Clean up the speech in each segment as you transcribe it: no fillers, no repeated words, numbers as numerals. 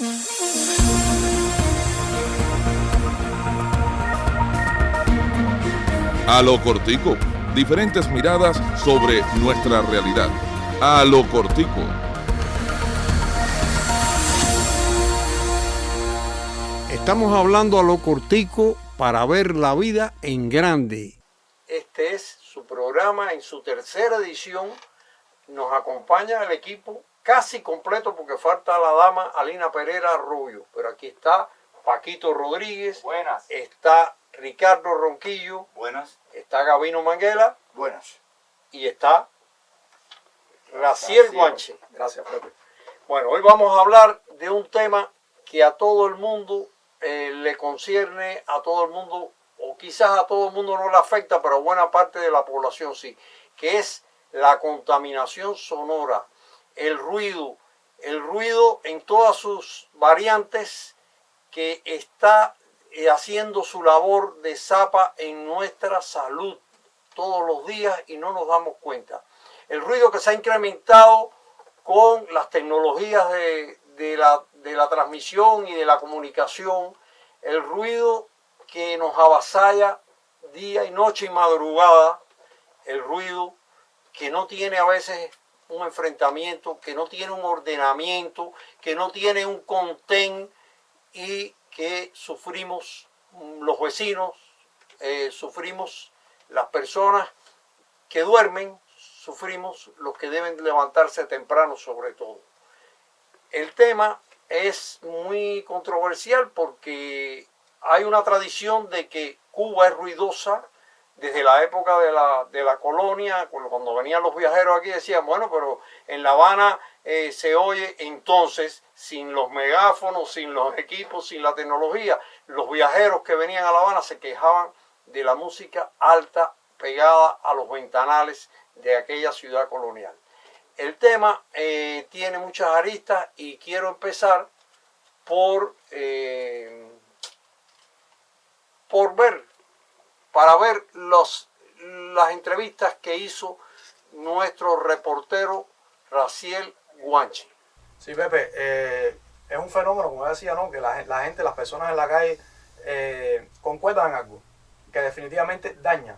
A lo Cortico, diferentes miradas sobre nuestra realidad. A lo Cortico. Estamos hablando a lo cortico para ver la vida en grande. Este es su programa en su tercera edición. Nos acompaña el equipo casi completo porque falta la dama Alina Pereira Arroyo. Pero aquí está Paquito Rodríguez. Buenas. Está Ricardo Ronquillo. Buenas. Está Gabino Manguela. Buenas. Y está Raciel Guanche. Gracias, Pepe. Bueno, hoy vamos a hablar de un tema que a todo el mundo le concierne, a todo el mundo, o quizás a todo el mundo no le afecta, pero a buena parte de la población sí, que es la contaminación sonora, el ruido en todas sus variantes que está haciendo su labor de zapa en nuestra salud todos los días y no nos damos cuenta. El ruido que se ha incrementado con las tecnologías de la transmisión y de la comunicación, el ruido que nos avasalla día y noche y madrugada, el ruido que no tiene a veces un enfrentamiento, que no tiene un ordenamiento, que no tiene un contén y que sufrimos los vecinos, sufrimos las personas que duermen, sufrimos los que deben levantarse temprano sobre todo. El tema es muy controversial porque hay una tradición de que Cuba es ruidosa desde la época de la colonia, cuando venían los viajeros aquí decían, bueno, pero en La Habana se oye entonces, sin los megáfonos, sin los equipos, sin la tecnología, los viajeros que venían a La Habana se quejaban de la música alta pegada a los ventanales de aquella ciudad colonial. El tema tiene muchas aristas y quiero empezar para ver las entrevistas que hizo nuestro reportero Raciel Guanche. Sí, Pepe, es un fenómeno, como decía, ¿no? Que la gente, las personas en la calle concuerdan en algo que definitivamente daña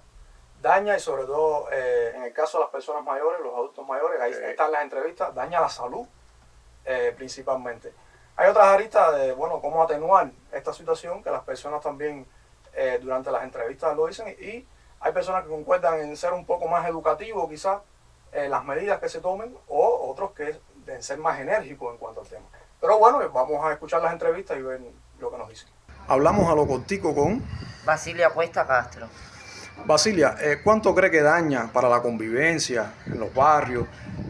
y sobre todo en el caso de las personas mayores, los adultos mayores, ahí están las entrevistas, daña la salud principalmente. Hay otras aristas de, bueno, cómo atenuar esta situación, que las personas también durante las entrevistas lo dicen, y hay personas que concuerdan en ser un poco más educativos quizás las medidas que se tomen, o otros que deben ser más enérgicos en cuanto al tema. Pero bueno, vamos a escuchar las entrevistas y ver lo que nos dicen. Hablamos a lo cortico con Basilia Cuesta Castro. Basilia, ¿cuánto cree que daña para la convivencia en los barrios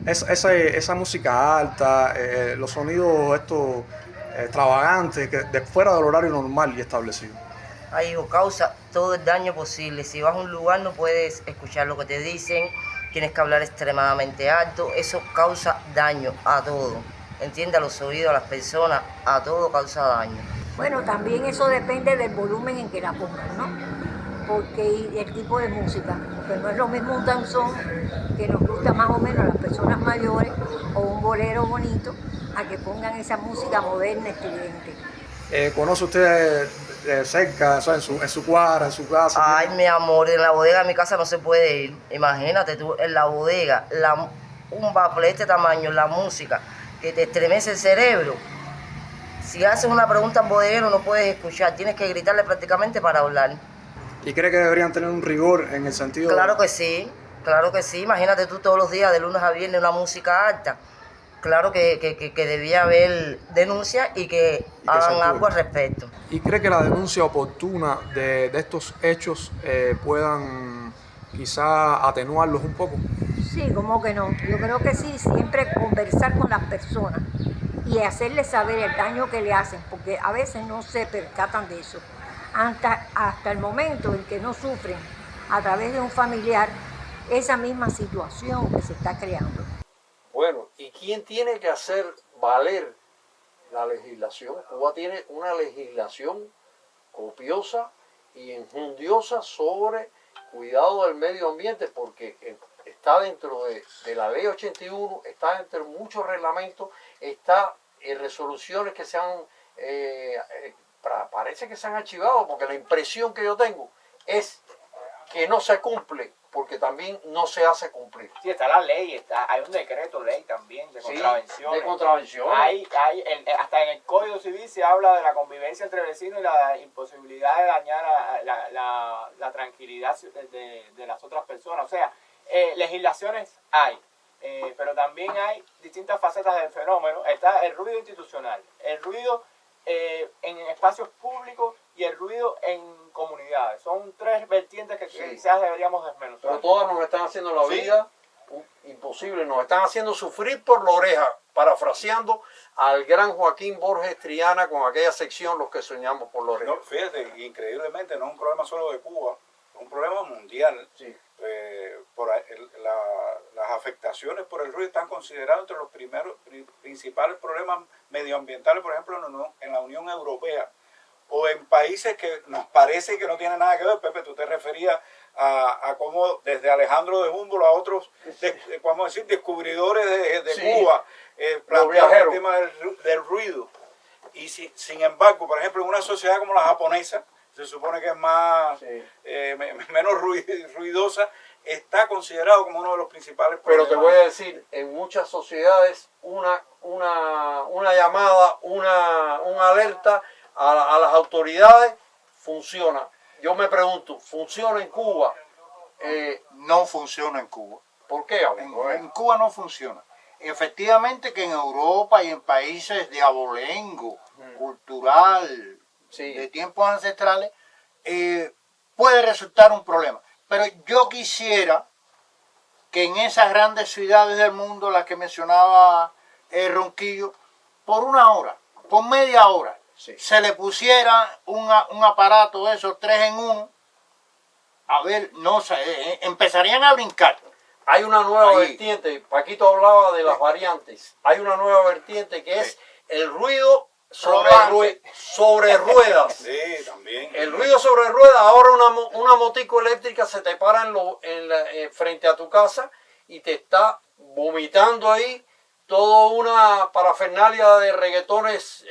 esa música alta, los sonidos estos extravagantes que de fuera del horario normal y establecido? Ahí causa todo el daño posible. Si vas a un lugar no puedes escuchar lo que te dicen, tienes que hablar extremadamente alto, eso causa daño a todo. Entiende, a los oídos, a las personas, a todo causa daño. Bueno, también eso depende del volumen en que la pongan, ¿no? Porque el tipo de música, porque no es lo mismo un danzón que nos gusta más o menos a las personas mayores o un bolero bonito a que pongan esa música moderna, estridente. ¿Conoce usted cerca, o sea, en su cuadra, en su casa? Ay, mi amor, en la bodega de mi casa no se puede ir. Imagínate tú, en la bodega, un bafle de este tamaño, la música, que te estremece el cerebro. Si haces una pregunta en bodeguero no puedes escuchar, tienes que gritarle prácticamente para hablar. ¿Y cree que deberían tener un rigor en el sentido? Claro que sí. Imagínate tú todos los días, de lunes a viernes, una música alta. Claro que debía haber denuncia y que hagan algo al respecto. ¿Y cree que la denuncia oportuna de estos hechos puedan quizá atenuarlos un poco? Sí, como que no. Yo creo que sí, siempre conversar con las personas y hacerles saber el daño que le hacen, porque a veces no se percatan de eso. Hasta el momento en que no sufren a través de un familiar esa misma situación que se está creando. Bueno, ¿y quién tiene que hacer valer la legislación? Cuba tiene una legislación copiosa y enjundiosa sobre cuidado del medio ambiente porque está dentro de la ley 81, está dentro de muchos reglamentos, está resoluciones que se han, parece que se han archivado, porque la impresión que yo tengo es que no se cumple, porque también no se hace cumplir. Sí, está la ley, hay un decreto ley también de contravenciones. De contravenciones. Hasta en el Código Civil se habla de la convivencia entre vecinos y la imposibilidad de dañar la tranquilidad de las otras personas. O sea, legislaciones hay, pero también hay distintas facetas del fenómeno. Está el ruido institucional, el ruido en espacios públicos y el ruido en comunidades. Son tres vertientes que quizás deberíamos desmenuzar. Pero todas nos están haciendo la vida imposible, nos están haciendo sufrir por la oreja, parafraseando al gran Joaquín Borges Triana con aquella sección Los que soñamos por la oreja. No, fíjate, increíblemente no es un problema solo de Cuba, es un problema mundial. Sí. Las afectaciones por el ruido están consideradas entre los principales problemas medioambientales, por ejemplo, en la Unión Europea, o en países que nos parece que no tienen nada que ver. Pepe, tú te referías a cómo desde Alejandro de Humboldt a otros, vamos a decir, descubridores de Cuba, plantearon el tema del ruido. Y sin embargo, por ejemplo, en una sociedad como la japonesa, se supone que es más menos ruidosa, está considerado como uno de los principales problemas. Pero te voy a decir, en muchas sociedades una llamada, una alerta a las autoridades funciona. Yo me pregunto, ¿funciona en Cuba? No funciona en Cuba. ¿Por qué? En Cuba no funciona. Efectivamente que en Europa y en países de abolengo, cultural, de tiempos ancestrales, puede resultar un problema. Pero yo quisiera que en esas grandes ciudades del mundo, las que mencionaba Ronquillo, por una hora, por media hora, se le pusiera un aparato de esos 3 en 1, a ver, no sé, empezarían a brincar. Hay una nueva vertiente, Paquito hablaba de las variantes, hay una nueva vertiente que es el ruido sobre ruedas. Sí, también. El ruido sobre ruedas. Ahora una motico eléctrica se te para frente a tu casa y te está vomitando ahí toda una parafernalia de reggaetones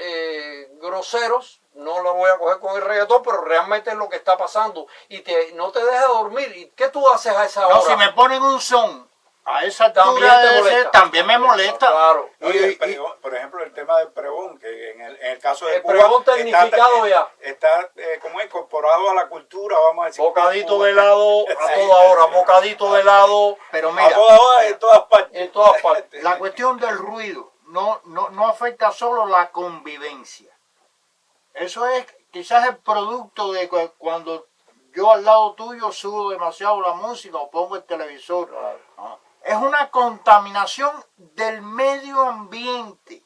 groseros. No la voy a coger con el reggaetón, pero realmente es lo que está pasando. Y no te deja dormir. ¿Y qué tú haces a esa hora? No, si me ponen un son a esa altura también me molesta. Claro. Oye, por ejemplo, el tema del pregón, que en el caso de Cuba, pregón tecnificado está como incorporado a la cultura, vamos a decir. Bocadito de helado a toda hora, bocadito de helado. Pero mira, a toda hora, en todas partes. En todas partes. La cuestión del ruido no afecta solo la convivencia. Eso es quizás el producto de cuando yo al lado tuyo subo demasiado la música o pongo el televisor. Claro. Es una contaminación del medio ambiente.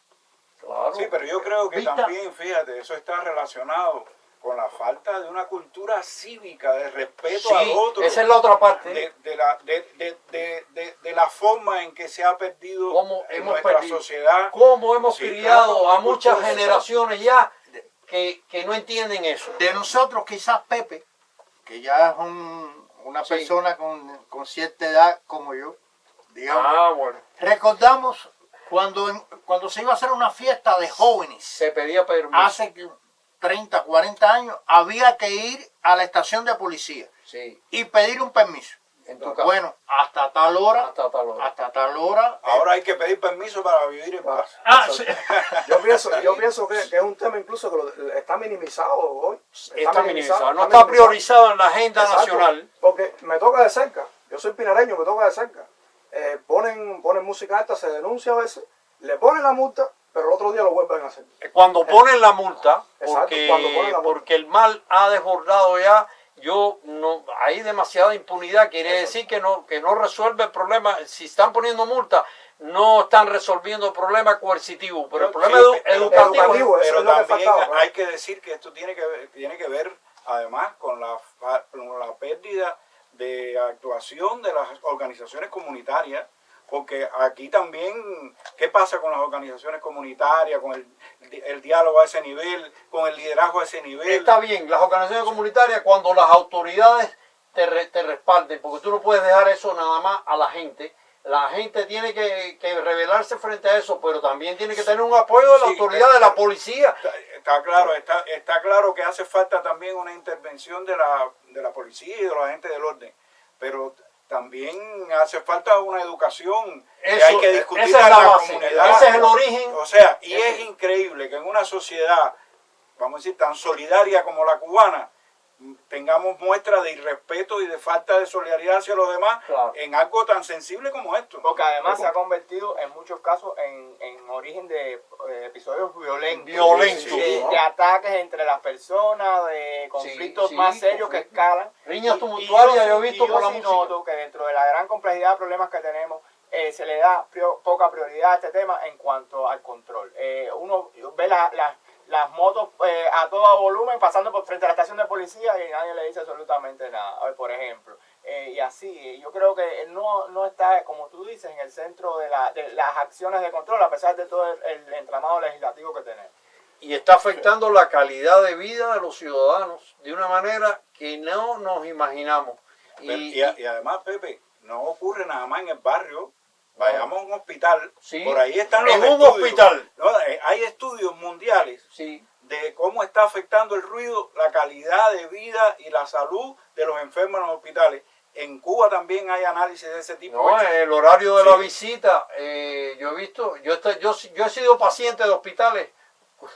Claro. Sí, pero yo creo que ¿Viste? también, fíjate, eso está relacionado con la falta de una cultura cívica, de respeto al otro. Esa es la otra parte. De la forma en que se ha perdido en nuestra sociedad. Cómo hemos criado claro, a muchas generaciones ya que no entienden eso. De nosotros quizás Pepe, que ya es una persona con cierta edad como yo, digamos, Bueno. recordamos cuando se iba a hacer una fiesta de jóvenes, Se pedía permiso. hace 30, 40 años, había que ir a la estación de policía y pedir un permiso. En tu casa. Bueno, hasta tal hora. Hasta tal hora. Ahora hay que pedir permiso para vivir en paz. Sí. Yo pienso que es un tema incluso que está minimizado hoy. Está minimizado. No está priorizado en la agenda nacional. Porque me toca de cerca. Yo soy pinareño, me toca de cerca. Ponen música alta, se denuncia a veces, le ponen la multa, pero el otro día lo vuelven a hacer. Cuando ponen la multa, Exacto, cuando ponen la multa. porque el mal ha desbordado ya, hay demasiada impunidad, quiere decir que no resuelve el problema. Si están poniendo multa, no están resolviendo el problema coercitivo, pero el problema educativo. Pero también hay que decir que esto tiene que ver además con la pérdida de actuación de las organizaciones comunitarias, porque aquí también, ¿qué pasa con las organizaciones comunitarias, con el diálogo a ese nivel, con el liderazgo a ese nivel? Está bien, las organizaciones comunitarias cuando las autoridades te respalden, porque tú no puedes dejar eso nada más a la gente, La gente tiene que rebelarse frente a eso, pero también tiene que tener un apoyo de la autoridad, de la policía. Está claro que hace falta también una intervención de la policía y de la gente del orden, pero también hace falta una educación que hay que discutir esa es en la la base, comunidad. ese es el origen. O sea, y es increíble que en una sociedad, vamos a decir, tan solidaria como la cubana, tengamos muestra de irrespeto y de falta de solidaridad hacia los demás en algo tan sensible como esto. Porque además se ha convertido en muchos casos en origen de episodios violentos. De ataques entre las personas, de conflictos más serios que escalan. Riñas tumultuarias, yo he visto por la música. Noto que dentro de la gran complejidad de problemas que tenemos, se le da poca prioridad a este tema en cuanto al control. Uno ve las motos a todo volumen pasando por frente a la estación de policía y nadie le dice absolutamente nada, por ejemplo. Y así, yo creo que no está, como tú dices, en el centro de las acciones de control, a pesar de todo el entramado legislativo que tenemos. Y está afectando la calidad de vida de los ciudadanos de una manera que no nos imaginamos. Y además, Pepe, no ocurre nada más en el barrio. Vayamos a un hospital, por ahí están los estudios. Hospital. No, hay estudios mundiales de cómo está afectando el ruido, la calidad de vida y la salud de los enfermos en los hospitales. En Cuba también hay análisis de ese tipo. No, el horario de la visita, yo he visto, yo he sido paciente de hospitales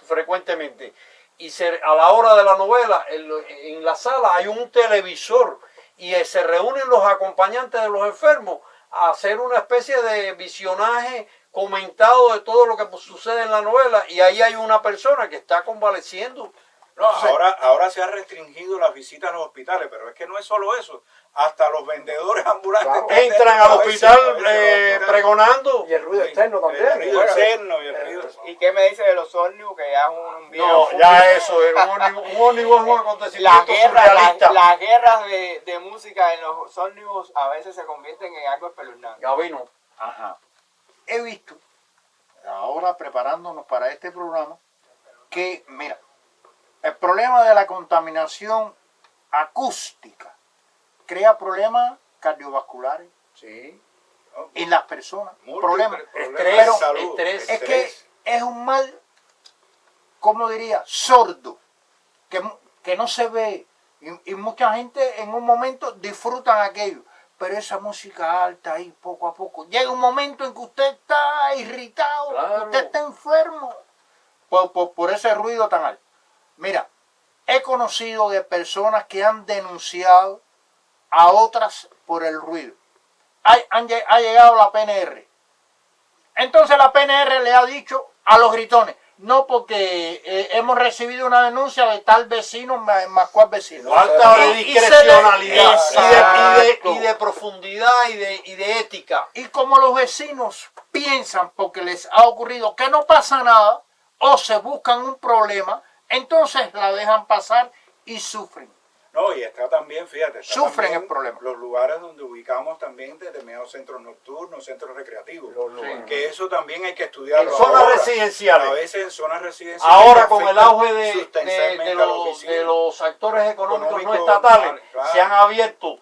frecuentemente, y a la hora de la novela, en la sala hay un televisor, y se reúnen los acompañantes de los enfermos a hacer una especie de visionaje comentado de todo lo que sucede en la novela, y ahí hay una persona que está convaleciendo. No, ahora se ha restringido las visitas a los hospitales, pero es que no es solo eso. Hasta los vendedores ambulantes entran al hospital pregonando. Y el ruido externo también. El ruido externo y el ruido. ¿Y qué me dice de los ómnibus? Que ya es un viejo. No, ya eso, un ómnibus es un acontecimiento surrealista. Las guerras de música en los ómnibus a veces se convierten en algo espeluznante. Gabino. Ajá. He visto, ahora preparándonos para este programa, que, mira, el problema de la contaminación acústica crea problemas cardiovasculares en las personas. Problemas. Estrés. Es que es un mal, ¿cómo diría? Sordo, que no se ve. Y mucha gente en un momento disfrutan aquello. Pero esa música alta ahí, poco a poco, llega un momento en que usted está irritado, usted está enfermo por ese ruido tan alto. Mira, he conocido de personas que han denunciado a otras por el ruido. Ha llegado la PNR. Entonces la PNR le ha dicho a los gritones, no, porque hemos recibido una denuncia de tal vecino más cual vecino. Falta de discrecionalidad y de profundidad y de ética. Y como los vecinos piensan, porque les ha ocurrido que no pasa nada, o se buscan un problema, entonces la dejan pasar y sufren. No, y está también, fíjate, sufren el problema. Los lugares donde ubicamos también determinados centros nocturnos, centros recreativos. Que eso también hay que estudiarlo. En zonas residenciales. A veces en zonas residenciales. Ahora con el auge de los actores económicos no estatales, se han abierto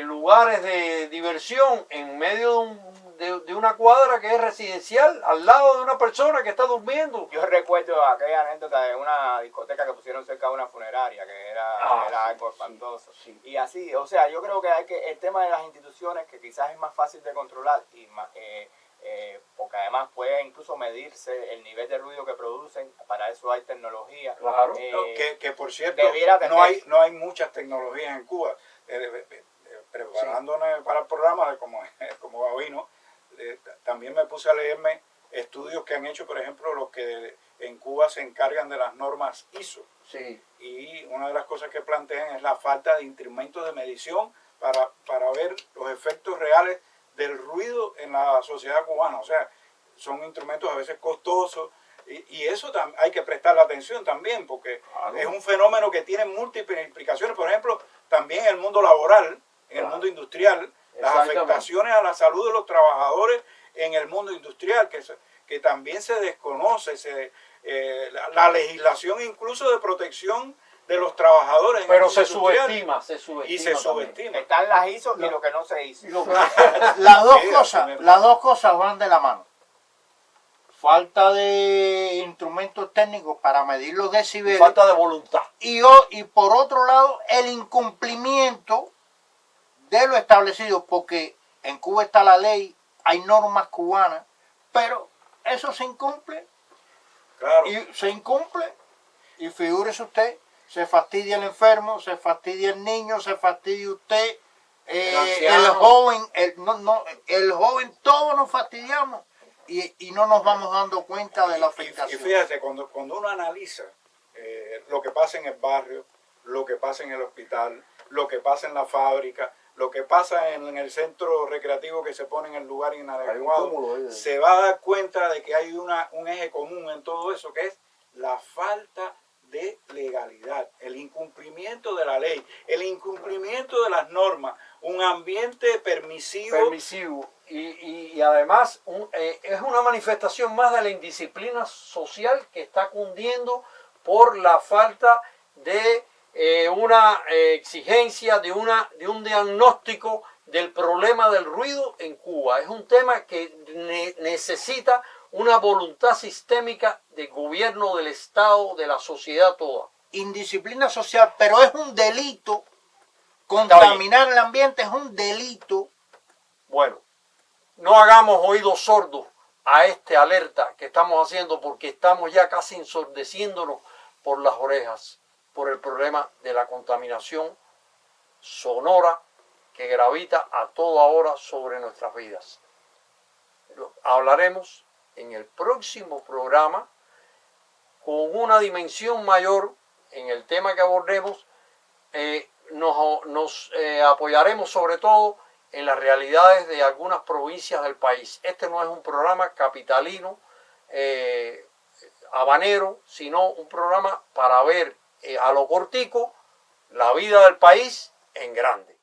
lugares de diversión en medio de una cuadra que es residencial, al lado de una persona que está durmiendo. Yo recuerdo aquella anécdota de una discoteca que pusieron cerca de una funeraria, que era algo espantoso. Sí. Y así, o sea, yo creo que el tema de las instituciones, que quizás es más fácil de controlar, y porque además puede incluso medirse el nivel de ruido que producen, para eso hay tecnología. Claro. Que por cierto, no hay muchas tecnologías en Cuba. Preparándonos para el programa, como Gabino, también me puse a leerme estudios que han hecho, por ejemplo, los que en Cuba se encargan de las normas ISO. Sí. Y una de las cosas que plantean es la falta de instrumentos de medición para ver los efectos reales del ruido en la sociedad cubana. O sea, son instrumentos a veces costosos, y eso hay que prestarle atención también, porque es un fenómeno que tiene múltiples implicaciones. Por ejemplo, también en el mundo laboral, en el mundo industrial, las afectaciones a la salud de los trabajadores en el mundo industrial, que también se desconoce, la legislación incluso de protección de los trabajadores. Pero se subestima, Y se también. subestima. Están las hizo y lo que no se hizo. Las dos Sí, cosas, así las dos cosas van de la mano. Falta de instrumentos técnicos para medir los decibeles. Falta de voluntad. Y por otro lado, el incumplimiento de lo establecido, porque en Cuba está la ley, hay normas cubanas, pero eso se incumple. Claro. Y se incumple. Y figúrese usted, se fastidia el enfermo, se fastidia el niño, se fastidia usted, el joven, el joven, todos nos fastidiamos. Y no nos vamos dando cuenta de la afectación. Y fíjate, cuando uno analiza lo que pasa en el barrio, lo que pasa en el hospital, lo que pasa en la fábrica, lo que pasa en el centro recreativo que se pone en el lugar inadecuado, se va a dar cuenta de que hay un eje común en todo eso, que es la falta de legalidad, el incumplimiento de la ley, el incumplimiento de las normas, un ambiente permisivo. Y además es una manifestación más de la indisciplina social que está cundiendo por la falta de una exigencia, de un diagnóstico del problema del ruido en Cuba. Es un tema que necesita una voluntad sistémica del gobierno, del Estado, de la sociedad toda. Indisciplina social, pero es un delito. Contaminar el ambiente es un delito. Bueno, no hagamos oídos sordos a este alerta que estamos haciendo, porque estamos ya casi ensordeciéndonos por las orejas por el problema de la contaminación sonora que gravita a toda hora sobre nuestras vidas. Hablaremos en el próximo programa con una dimensión mayor en el tema que abordemos. Nos apoyaremos sobre todo en las realidades de algunas provincias del país. Este no es un programa capitalino, habanero, sino un programa para ver a lo cortico la vida del país en grande.